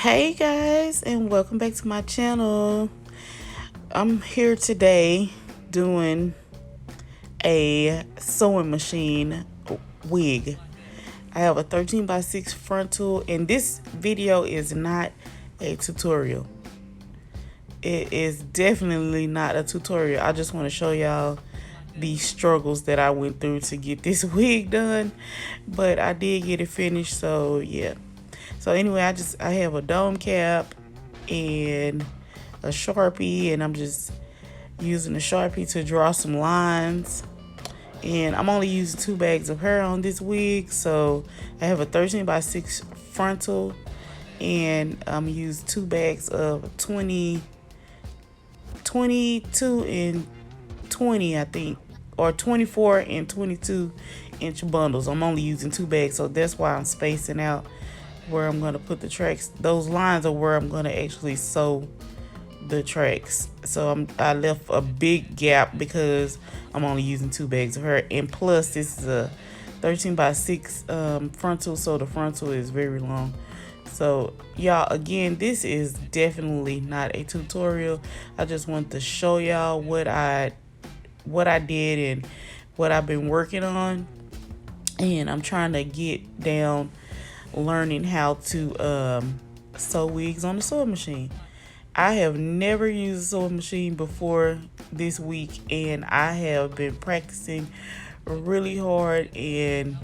Hey guys, and welcome back to my channel. I'm here today doing a sewing machine wig. I have a 13 by 6 frontal, and this video is not a tutorial. It is definitely not a tutorial. I just want to show y'all the struggles that I went through to get this wig done, but I did get it finished, so yeah. So anyway, I have a dome cap and a Sharpie, and I'm just using the Sharpie to draw some lines. And I'm only using 2 bags of hair on this wig, so I have a 13 by 6 frontal, and I'm using 2 bags of 22 and 20, I think, or 24 and 22 inch bundles. I'm only using 2 bags, so that's why I'm spacing out where I'm going to put the tracks. Those lines are where I'm going to actually sew the tracks. So I left a big gap because I'm only using 2 bags of hair, and plus this is a 13 by 6 frontal, so the frontal is very long. So y'all, again, this is definitely not a tutorial. I just want to show y'all what I did and what I've been working on, and I'm trying to get down learning how to sew wigs on the sewing machine. I have never used a sewing machine before this week, and I have been practicing really hard, and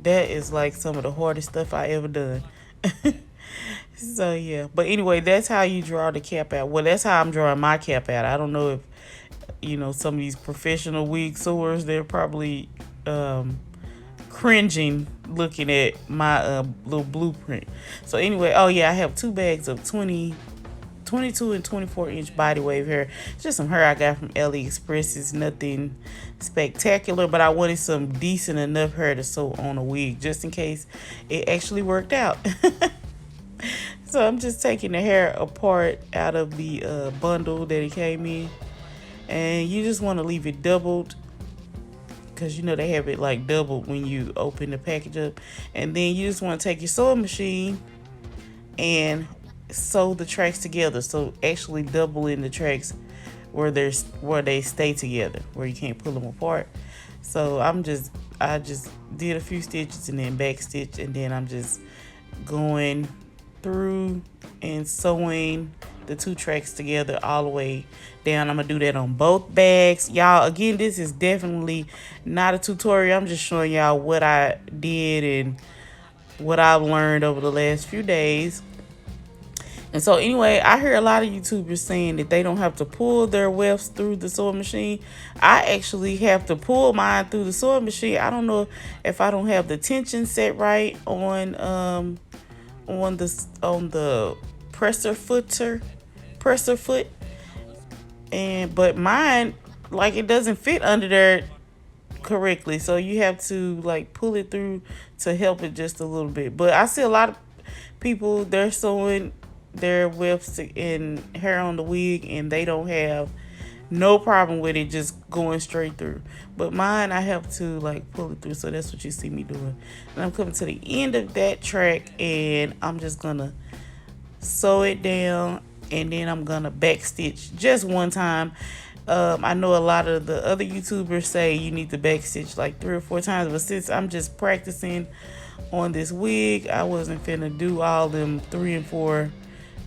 that is like some of the hardest stuff I ever done. So yeah, but anyway, that's how you draw the cap out. Well, that's how I'm drawing my cap out. I don't know if some of these professional wig sewers, they're probably cringing looking at my little blueprint. So anyway, oh yeah, I have 2 bags of 22 and 24 inch body wave hair. It's just some hair I got from AliExpress. It's nothing spectacular, but I wanted some decent enough hair to sew on a wig just in case it actually worked out. So I'm just taking the hair apart out of the bundle that it came in, and you just want to leave it doubled, because they have it like doubled when you open the package up. And then you just want to take your sewing machine and sew the tracks together, so actually doubling the tracks where they stay together, where you can't pull them apart. So I just did a few stitches and then back stitch, and then I'm just going through and sewing the 2 tracks together all the way down. I'm gonna do that on both bags, y'all. Again, this is definitely not a tutorial. I'm just showing y'all what I did and what I've learned over the last few days. And so anyway, I hear a lot of YouTubers saying that they don't have to pull their wefts through the sewing machine. I actually have to pull mine through the sewing machine. I don't know if I don't have the tension set right on the presser foot, but mine, like, it doesn't fit under there correctly, so you have to like pull it through to help it just a little bit. But I see a lot of people, they're sewing their wefts and hair on the wig, and they don't have no problem with it just going straight through. But mine, I have to like pull it through, so that's what you see me doing. And I'm coming to the end of that track, and I'm just gonna sew it down, and then I'm gonna back stitch just one time. I know a lot of the other YouTubers say you need to back stitch like 3 or 4 times, but since I'm just practicing on this wig, I wasn't finna do all them 3 and 4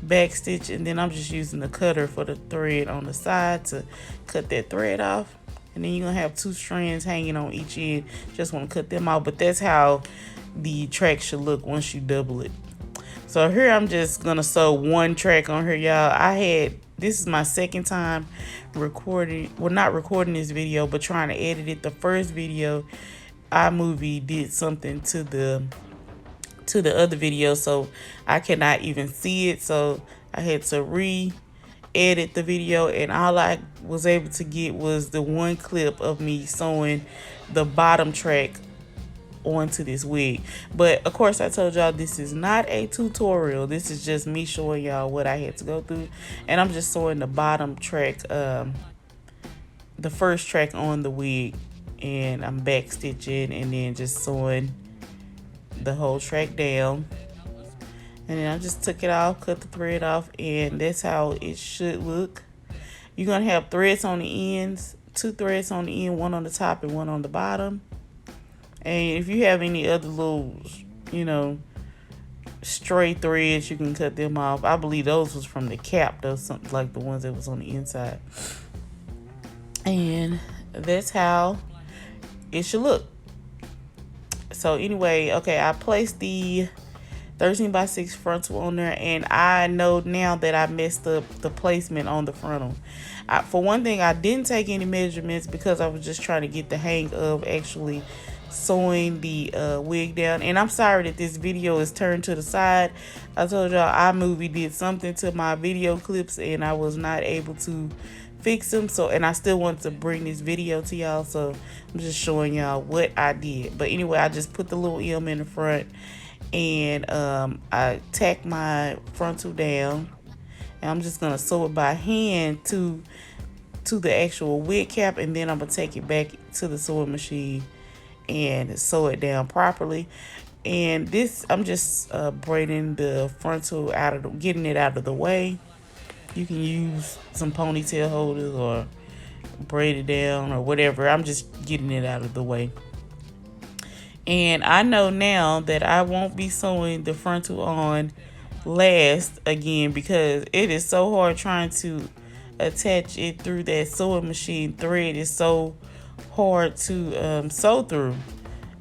back stitch, and then I'm just using the cutter for the thread on the side to cut that thread off. And then you're gonna have 2 strands hanging on each end. Just want to cut them off, but that's how the track should look once you double it. So here I'm just gonna sew 1 track on here, y'all. This is my second time not recording this video, but trying to edit it. The first video, iMovie did something to the other video, so I cannot even see it. So I had to re-edit the video, and all I was able to get was the 1 clip of me sewing the bottom track onto this wig. But of course, I told y'all this is not a tutorial. This is just me showing y'all what I had to go through, and I'm just sewing the bottom track, the first track on the wig, and I'm back stitching and then just sewing the whole track down. And then I just took it off, cut the thread off, and that's how it should look. You're going to have threads on the ends, 2 threads on the end, 1 on the top and 1 on the bottom. And if you have any other little, you know, stray threads, you can cut them off. I believe those was from the cap, those something like the ones that was on the inside. And that's how it should look. So anyway, okay, I placed the 13x6 frontal on there, and I know now that I messed up the placement on the frontal. For one thing, I didn't take any measurements because I was just trying to get the hang of actually sewing the wig down. And I'm sorry that this video is turned to the side. I told y'all iMovie did something to my video clips and I was not able to fix them. So, and I still want to bring this video to y'all, so I'm just showing y'all what I did. But anyway, I just put the little M in the front, and I tacked my frontal down, and I'm just gonna sew it by hand to the actual wig cap, and then I'm gonna take it back to the sewing machine and sew it down properly. And this, I'm just braiding the frontal out of getting it out of the way. You can use some ponytail holders or braid it down or whatever. I'm just getting it out of the way. And I know now that I won't be sewing the frontal on last again, because it is so hard trying to attach it through that sewing machine thread. Is so hard to sew through.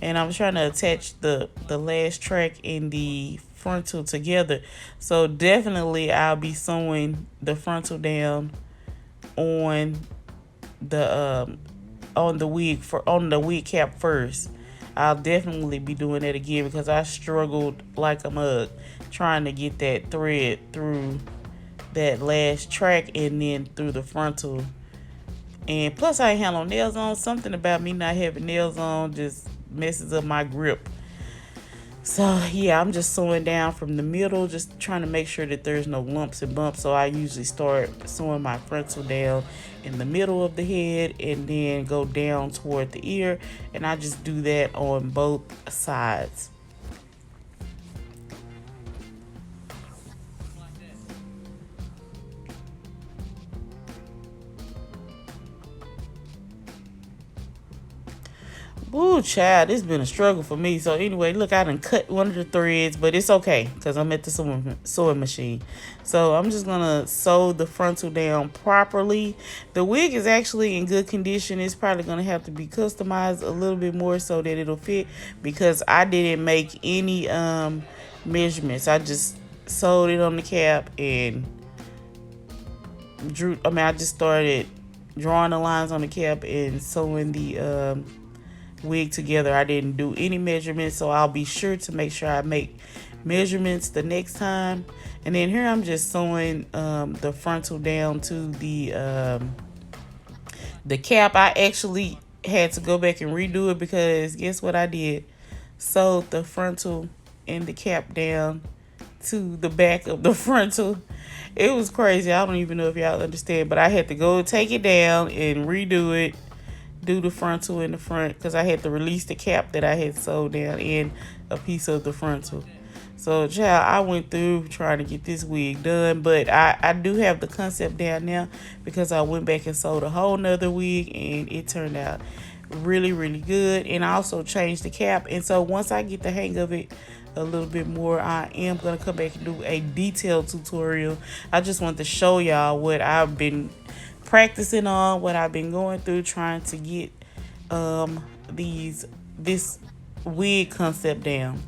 And I'm trying to attach the last track in the frontal together. So definitely I'll be sewing the frontal down on the wig cap first. I'll definitely be doing that again because I struggled like a mug trying to get that thread through that last track and then through the frontal. And plus I ain't had no nails on. Something about me not having nails on just messes up my grip. So yeah, I'm just sewing down from the middle, just trying to make sure that there's no lumps and bumps. So I usually start sewing my frontal down in the middle of the head and then go down toward the ear, and I just do that on both sides. Ooh, child, it's been a struggle for me. So anyway, look, I done cut one of the threads, but it's okay because I'm at the sewing machine. So I'm just gonna sew the frontal down properly. The wig is actually in good condition. It's probably gonna have to be customized a little bit more so that it'll fit, because I didn't make any measurements. I just sewed it on the cap and I just started drawing the lines on the cap and sewing the wig together. I didn't do any measurements, so I'll be sure to make sure I make measurements the next time. And then here I'm just sewing the frontal down to the cap. I actually had to go back and redo it because guess what I did? Sewed the frontal and the cap down to the back of the frontal. It was crazy. I don't even know if y'all understand, but I had to go take it down and redo it, do the frontal in the front, because I had to release the cap that I had sewed down in a piece of the frontal. So child, I went through trying to get this wig done, but I do have the concept down now because I went back and sewed a whole nother wig and it turned out really, really good. And I also changed the cap, and so once I get the hang of it a little bit more, I am going to come back and do a detailed tutorial. I just want to show y'all what I've been practicing on, what I've been going through trying to get this wig concept down.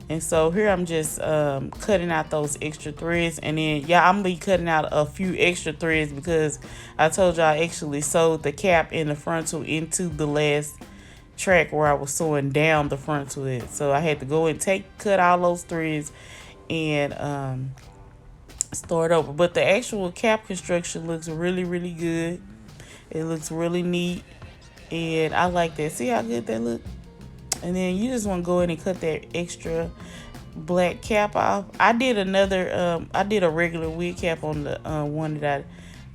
And so here I'm just cutting out those extra threads, and then yeah, I'm gonna be cutting out a few extra threads because I told y'all I actually sewed the cap and the frontal into the last track where I was sewing down the frontal it. So I had to go and cut all those threads and start over. But the actual cap construction looks really, really good. It looks really neat, and I like that. See how good that look? And then you just want to go in and cut that extra black cap off. I did another I did a regular wig cap on the one that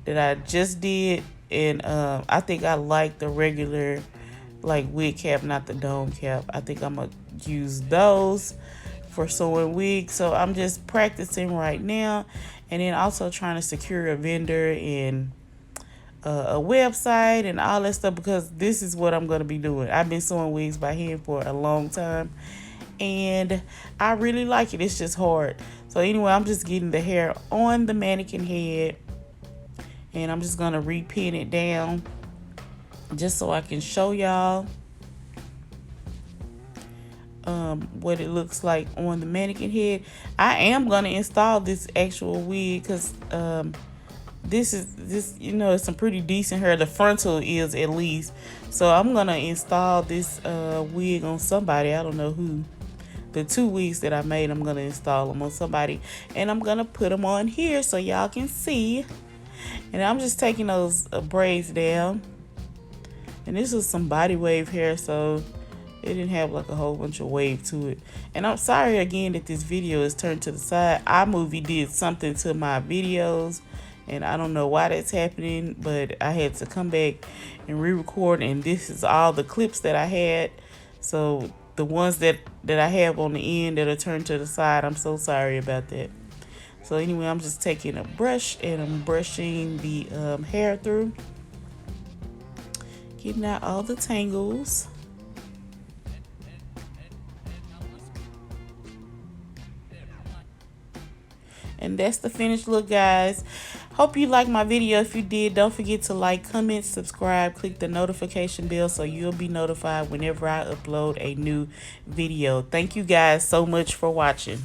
I just did, and I think I like the regular like wig cap, not the dome cap. I think I'm gonna use those for sewing wigs. So I'm just practicing right now, and then also trying to secure a vendor and a website and all that stuff, because this is what I'm going to be doing. I've been sewing wigs by hand for a long time, and I really like it. It's just hard. So anyway, I'm just getting the hair on the mannequin head, and I'm just going to repin it down just so I can show y'all what it looks like on the mannequin head. I am going to install this actual wig because this it's some pretty decent hair. The frontal is, at least. So I'm going to install this wig on somebody. I don't know who. The 2 wigs that I made, I'm going to install them on somebody, and I'm going to put them on here so y'all can see. And I'm just taking those braids down. And this was some body wave hair, so it didn't have like a whole bunch of wave to it. And I'm sorry again that this video is turned to the side. iMovie did something to my videos, and I don't know why that's happening, but I had to come back and re-record, and this is all the clips that I had. So the ones that I have on the end that are turned to the side, I'm so sorry about that. So anyway, I'm just taking a brush and I'm brushing the hair through, getting out all the tangles. And that's the finished look, guys. Hope you liked my video. If you did, don't forget to like, comment, subscribe, click the notification bell so you'll be notified whenever I upload a new video. Thank you guys so much for watching.